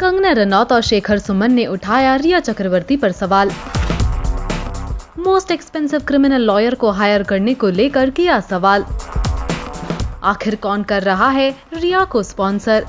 कंगना रनौत और शेखर सुमन ने उठाया रिया चक्रवर्ती पर सवाल। मोस्ट एक्सपेंसिव क्रिमिनल लॉयर को हायर करने को लेकर किया सवाल। आखिर कौन कर रहा है रिया को स्पॉन्सर?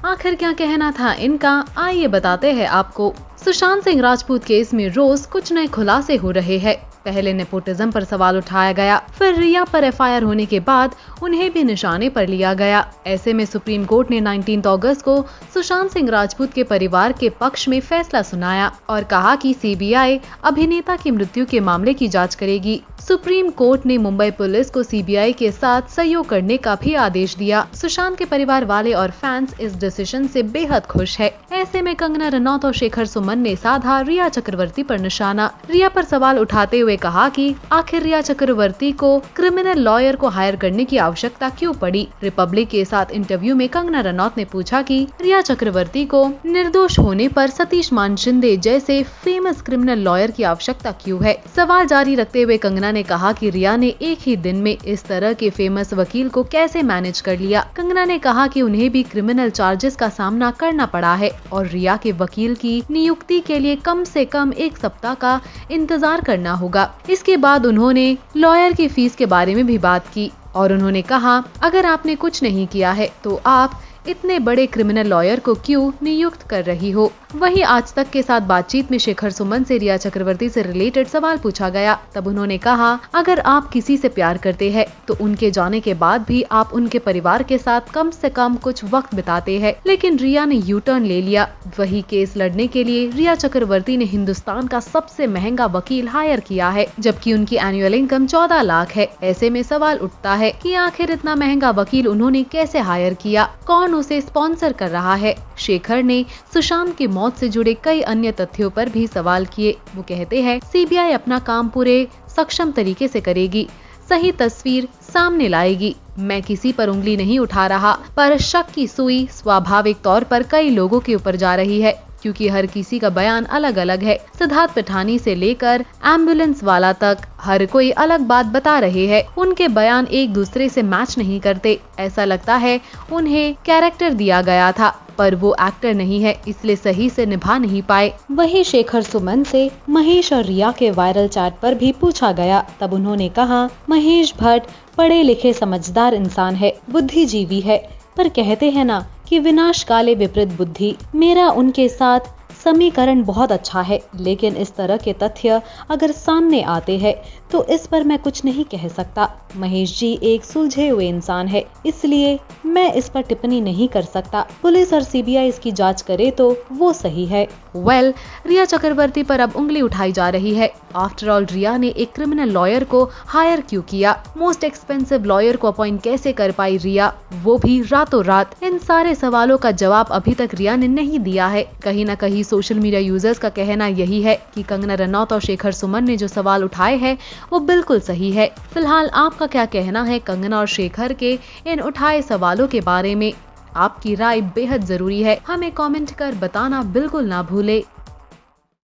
आखिर क्या कहना था इनका, आइए बताते हैं आपको। सुशांत सिंह राजपूत केस में रोज कुछ नए खुलासे हो रहे हैं। पहले नेपोटिज्म पर सवाल उठाया गया, फिर रिया पर एफआईआर होने के बाद उन्हें भी निशाने पर लिया गया। ऐसे में सुप्रीम कोर्ट ने 19 अगस्त को सुशांत सिंह राजपूत के परिवार के पक्ष में फैसला सुनाया और कहा कि सीबीआई अभिनेता की मृत्यु के मामले की जांच करेगी। सुप्रीम कोर्ट ने मुंबई पुलिस को सीबीआई के साथ सहयोग करने का भी आदेश दिया। सुशांत के परिवार वाले और फैंस इस डिसीजन से बेहद खुश है। ऐसे में कंगना रनौत और शेखर सुमन ने साधा रिया चक्रवर्ती पर निशाना। रिया पर सवाल उठाते हुए कहा कि आखिर रिया चक्रवर्ती को क्रिमिनल लॉयर को हायर करने की आवश्यकता क्यों पड़ी। रिपब्लिक के साथ इंटरव्यू में कंगना रनौत ने पूछा कि रिया चक्रवर्ती को निर्दोष होने पर सतीश मान शिंदे जैसे फेमस क्रिमिनल लॉयर की आवश्यकता क्यों है। सवाल जारी रखते हुए कंगना ने कहा कि रिया ने एक ही दिन में इस तरह के फेमस वकील को कैसे मैनेज कर लिया। कंगना ने कहा कि उन्हें भी क्रिमिनल चार्जेस का सामना करना पड़ा है और रिया के वकील की नियुक्ति के लिए कम से कम 1 सप्ताह का इंतजार करना होगा। इसके बाद उन्होंने लॉयर की फीस के बारे में भी बात की और उन्होंने कहा, अगर आपने कुछ नहीं किया है तो आप इतने बड़े क्रिमिनल लॉयर को क्यों नियुक्त कर रही हो। वहीं आज तक के साथ बातचीत में शेखर सुमन से रिया चक्रवर्ती से रिलेटेड सवाल पूछा गया। तब उन्होंने कहा, अगर आप किसी से प्यार करते हैं तो उनके जाने के बाद भी आप उनके परिवार के साथ कम से कम कुछ वक्त बिताते हैं। लेकिन रिया ने यू टर्न ले लिया। वही केस लड़ने के लिए रिया चक्रवर्ती ने हिंदुस्तान का सबसे महंगा वकील हायर किया है, जबकि उनकी एनुअल इनकम 14 लाख है। ऐसे में सवाल उठता है कि आखिर इतना महंगा वकील उन्होंने कैसे हायर किया, कौन उसे स्पॉन्सर कर रहा है। शेखर ने सुशांत की मौत से जुड़े कई अन्य तथ्यों पर भी सवाल किए। वो कहते हैं, सीबीआई अपना काम पूरे सक्षम तरीके से करेगी, सही तस्वीर सामने लाएगी। मैं किसी पर उंगली नहीं उठा रहा, पर शक की सुई स्वाभाविक तौर पर कई लोगों के ऊपर जा रही है, क्योंकि हर किसी का बयान अलग अलग है। सिद्धार्थ पिठानी से लेकर एम्बुलेंस वाला तक हर कोई अलग बात बता रहे हैं। उनके बयान एक दूसरे से मैच नहीं करते। ऐसा लगता है उन्हें कैरेक्टर दिया गया था, पर वो एक्टर नहीं है, इसलिए सही से निभा नहीं पाए। वही शेखर सुमन से महेश और रिया के वायरल चैट पर भी पूछा गया। तब उन्होंने कहा, महेश भट्ट पढ़े लिखे समझदार इंसान है, बुद्धिजीवी है, पर कहते हैं ना कि विनाश काले विपरीत बुद्धि। मेरा उनके साथ समीकरण बहुत अच्छा है, लेकिन इस तरह के तथ्य अगर सामने आते हैं तो इस पर मैं कुछ नहीं कह सकता। महेश जी एक सुलझे हुए इंसान है, इसलिए मैं इस पर टिप्पणी नहीं कर सकता। पुलिस और सीबीआई इसकी जांच करे तो वो सही है। रिया चक्रवर्ती पर अब उंगली उठाई जा रही है। आफ्टर ऑल रिया ने एक क्रिमिनल लॉयर को हायर क्यों किया? मोस्ट एक्सपेंसिव लॉयर को अपॉइंट कैसे कर पाई रिया, वो भी रातों रात? इन सारे सवालों का जवाब अभी तक रिया ने नहीं दिया है। कहीं न कहीं सोशल मीडिया यूजर्स का कहना यही है कि कंगना रनौत और शेखर सुमन ने जो सवाल उठाए हैं वो बिल्कुल सही है। फिलहाल आपका क्या कहना है कंगना और शेखर के इन उठाए सवालों के बारे में? आपकी राय बेहद जरूरी है, हमें कमेंट कर बताना बिल्कुल ना भूले।